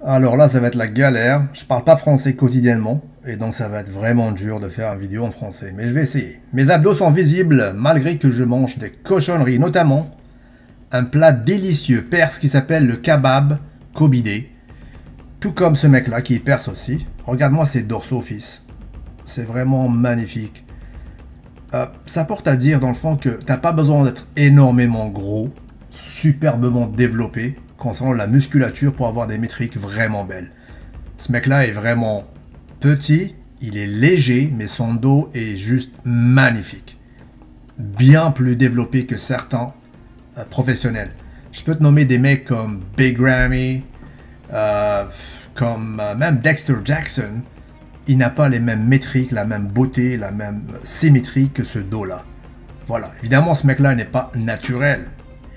Alors là, ça va être la galère. Je parle pas français quotidiennement, et donc ça va être vraiment dur de faire une vidéo en français. Mais je vais essayer. Mes abdos sont visibles malgré que je mange des cochonneries, notamment un plat délicieux perse qui s'appelle le kebab kobidé. Tout comme ce mec-là qui est perse aussi. Regarde-moi ces dorsaux, fils. C'est vraiment magnifique. Ça porte à dire dans le fond que t'as pas besoin d'être énormément gros, superbement développé concernant la musculature pour avoir des métriques vraiment belles. Ce mec-là est vraiment petit, il est léger, mais son dos est juste magnifique. Bien plus développé que certains professionnels. Je peux te nommer des mecs comme Big Ramy, comme même Dexter Jackson. Il n'a pas les mêmes métriques, la même beauté, la même symétrie que ce dos-là. Voilà. Évidemment, ce mec-là n'est pas naturel.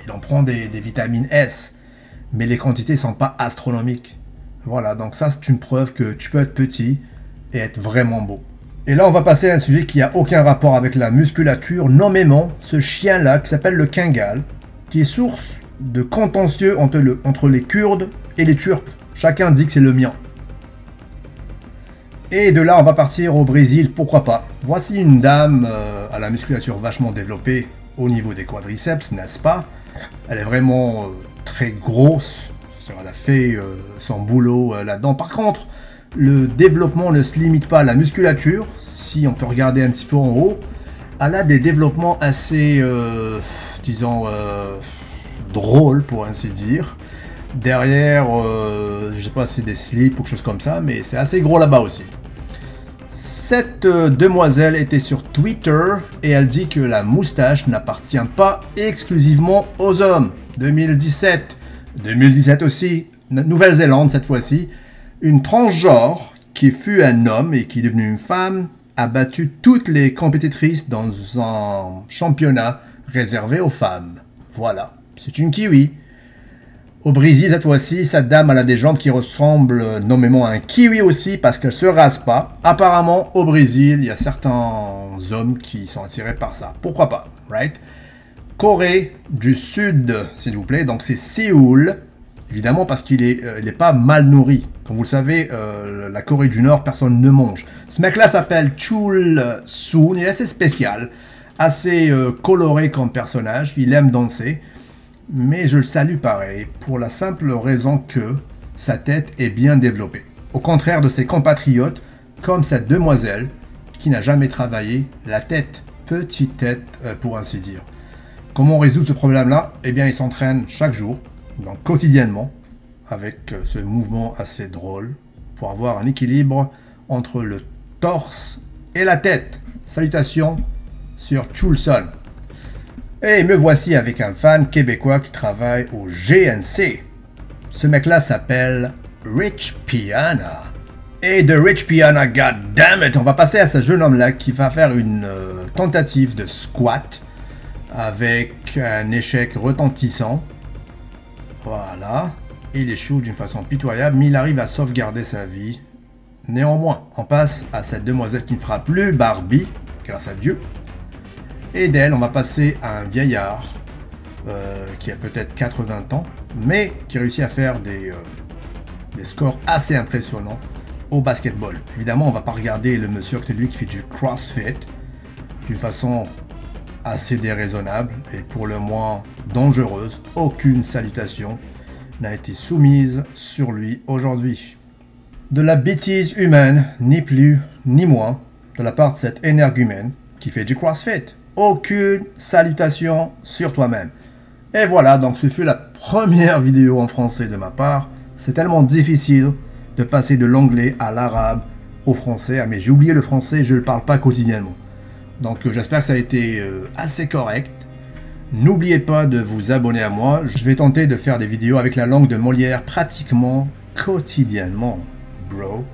Il en prend des vitamines S. Mais les quantités ne sont pas astronomiques. Voilà. Donc ça, c'est une preuve que tu peux être petit et être vraiment beau. Et là, on va passer à un sujet qui n'a aucun rapport avec la musculature, nommément ce chien-là qui s'appelle le Kangal, qui est source de contentieux entre les Kurdes et les Turcs. Chacun dit que c'est le mien. Et de là, on va partir au Brésil, pourquoi pas. Voici une dame à la musculature vachement développée au niveau des quadriceps, n'est-ce pas? Elle est vraiment très grosse, elle a fait son boulot là-dedans. Par contre, le développement ne se limite pas à la musculature. Si on peut regarder un petit peu en haut, elle a des développements assez, disons, drôles pour ainsi dire. Derrière, je sais pas si c'est des slips ou quelque chose comme ça, mais c'est assez gros là-bas aussi. Cette demoiselle était sur Twitter et elle dit que la moustache n'appartient pas exclusivement aux hommes. 2017. 2017 aussi, Nouvelle-Zélande cette fois-ci. Une transgenre qui fut un homme et qui est devenue une femme a battu toutes les compétitrices dans un championnat réservé aux femmes. Voilà, c'est une kiwi. Au Brésil, cette fois-ci, cette dame elle a des jambes qui ressemblent nommément à un kiwi aussi parce qu'elle ne se rase pas. Apparemment, au Brésil, il y a certains hommes qui sont attirés par ça. Pourquoi pas, right? Corée du Sud, s'il vous plaît. Donc c'est Séoul, évidemment parce qu'il est pas mal nourri. Comme vous le savez, la Corée du Nord, personne ne mange. Ce mec-là s'appelle Chul Soon. Il est assez spécial, assez coloré comme personnage. Il aime danser. Mais je le salue pareil, pour la simple raison que sa tête est bien développée. Au contraire de ses compatriotes, comme cette demoiselle, qui n'a jamais travaillé la tête, petite tête pour ainsi dire. Comment on résout ce problème-là? Eh bien, il s'entraîne chaque jour, donc quotidiennement, avec ce mouvement assez drôle, pour avoir un équilibre entre le torse et la tête. Salutations sur Chulson. Et me voici avec un fan québécois qui travaille au GNC. Ce mec-là s'appelle Rich Piana. Et de Rich Piana, goddammit, on va passer à ce jeune homme-là qui va faire une tentative de squat avec un échec retentissant. Voilà. Il échoue d'une façon pitoyable, mais il arrive à sauvegarder sa vie. Néanmoins, on passe à cette demoiselle qui ne fera plus Barbie, grâce à Dieu. Et d'elle, on va passer à un vieillard qui a peut-être 80 ans, mais qui réussit à faire des scores assez impressionnants au basketball. Évidemment, on ne va pas regarder le monsieur à côté de lui qui fait du CrossFit d'une façon assez déraisonnable et pour le moins dangereuse. Aucune salutation n'a été soumise sur lui aujourd'hui. De la bêtise humaine, ni plus ni moins, de la part de cet énergumène qui fait du CrossFit. Aucune salutation sur toi-même. Et voilà, donc ce fut la première vidéo en français de ma part. C'est tellement difficile de passer de l'anglais à l'arabe au français. Ah, mais j'ai oublié le français, je ne le parle pas quotidiennement. Donc j'espère que ça a été assez correct. N'oubliez pas de vous abonner à moi. Je vais tenter de faire des vidéos avec la langue de Molière pratiquement quotidiennement, bro.